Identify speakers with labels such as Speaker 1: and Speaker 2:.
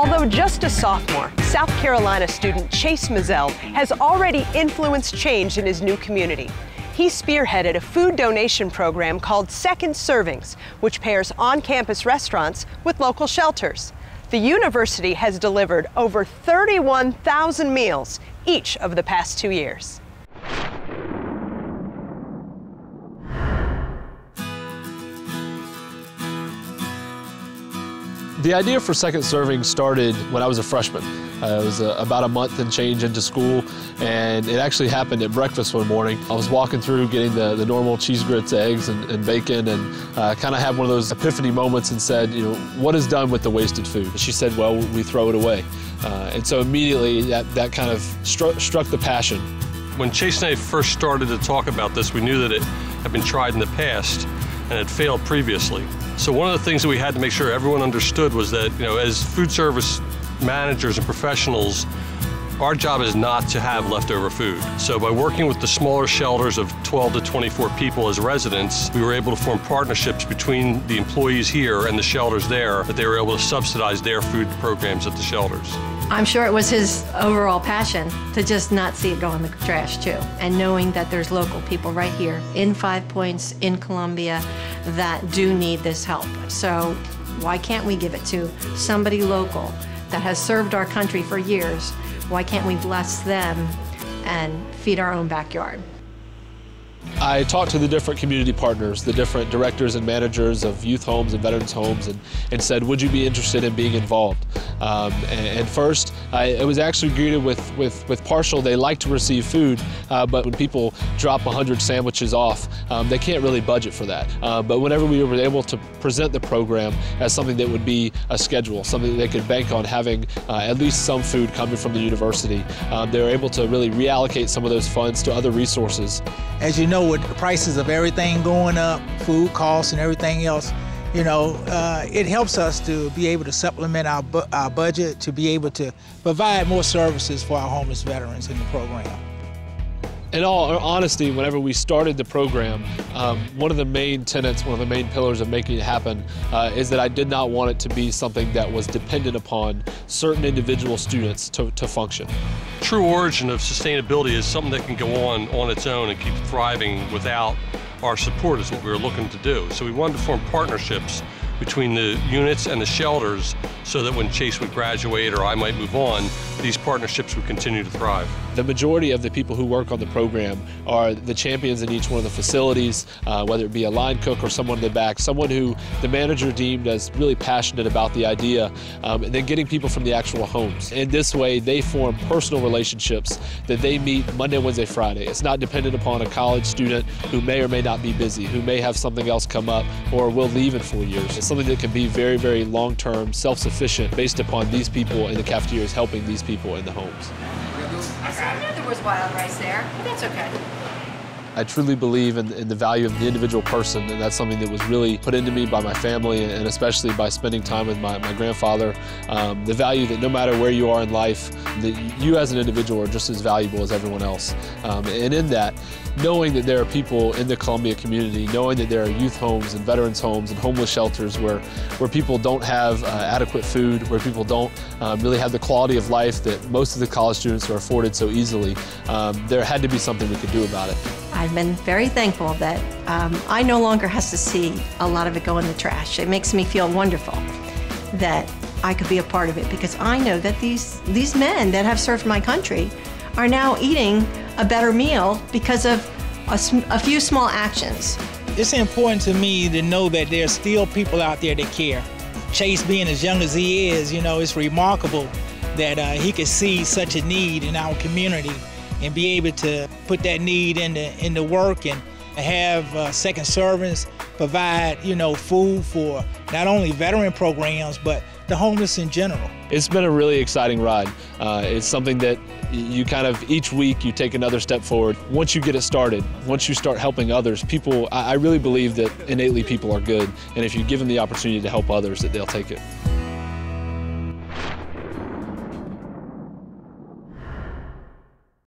Speaker 1: Although just a sophomore, South Carolina student Chase Mizzell has already influenced change in his new community. He spearheaded a food donation program called Second Servings, which pairs on-campus restaurants with local shelters. The university has delivered over 31,000 meals each of the past 2 years.
Speaker 2: The idea for Second Serving started when I was a freshman. It was about a month and change into school, and it actually happened at breakfast one morning. I was walking through getting the normal cheese grits, eggs, and bacon, and kind of had one of those epiphany moments and said, you know, what is done with the wasted food? She said, well, we throw it away. And so immediately that kind of struck the passion.
Speaker 3: When Chase and I first started to talk about this, we knew that it had been tried in the past and had failed previously. So one of the things that we had to make sure everyone understood was that, you know, as food service managers and professionals, our job is not to have leftover food. So by working with the smaller shelters of 12 to 24 people as residents, we were able to form partnerships between the employees here and the shelters there, that they were able to subsidize their food programs at the shelters.
Speaker 4: I'm sure it was his overall passion to just not see it go in the trash too. And knowing that there's local people right here in 5 Points, in Columbia, that do need this help. So why can't we give it to somebody local that has served our country for years? Why can't we bless them and feed our own backyard?
Speaker 2: I talked to the different community partners, the different directors and managers of youth homes and veterans homes, and said, would you be interested in being involved? And first, it was actually greeted with partial. They like to receive food, but when people drop 100 sandwiches off, they can't really budget for that. But whenever we were able to present the program as something that would be a schedule, something that they could bank on having at least some food coming from the university, they were able to really reallocate some of those funds to other resources.
Speaker 5: As you know, with the prices of everything going up, food costs and everything else, you know, it helps us to be able to supplement our budget, to be able to provide more services for our homeless veterans in the program.
Speaker 2: In all honesty, whenever we started the program, one of the main tenets, one of the main pillars of making it happen is that I did not want it to be something that was dependent upon certain individual students to function.
Speaker 3: True origin of sustainability is something that can go on its own and keep thriving without our support is what we were looking to do. So we wanted to form partnerships between the units and the shelters so that when Chase would graduate or I might move on, these partnerships would continue to thrive.
Speaker 2: The majority of the people who work on the program are the champions in each one of the facilities, whether it be a line cook or someone in the back, someone who the manager deemed as really passionate about the idea, and then getting people from the actual homes. In this way, they form personal relationships that they meet Monday, Wednesday, Friday. It's not dependent upon a college student who may or may not be busy, who may have something else come up or will leave in 4 years. It's something that can be very, very long-term, self-sufficient based upon these people in the cafeterias helping these people in the homes.
Speaker 4: I knew there was wild rice there, but that's okay.
Speaker 2: I truly believe in the value of the individual person, and that's something that was really put into me by my family, and especially by spending time with my grandfather. The value that no matter where you are in life, that you as an individual are just as valuable as everyone else. And in that, knowing that there are people in the Columbia community, knowing that there are youth homes and veterans homes and homeless shelters where people don't have adequate food, where people don't really have the quality of life that most of the college students are afforded so easily, there had to be something we could do about it.
Speaker 4: I've been very thankful that I no longer have to see a lot of it go in the trash. It makes me feel wonderful that I could be a part of it, because I know that these men that have served my country are now eating a better meal because of a few small actions.
Speaker 5: It's important to me to know that there's still people out there that care. Chase, being as young as he is, you know, it's remarkable that he could see such a need in our community and be able to put that need into work and have Second Servings provide, you know, food for not only veteran programs, but the homeless in general.
Speaker 2: It's been a really exciting ride. It's something that you kind of, each week you take another step forward. Once you get it started, once you start helping others, I really believe that innately people are good, and if you give them the opportunity to help others, that they'll take it.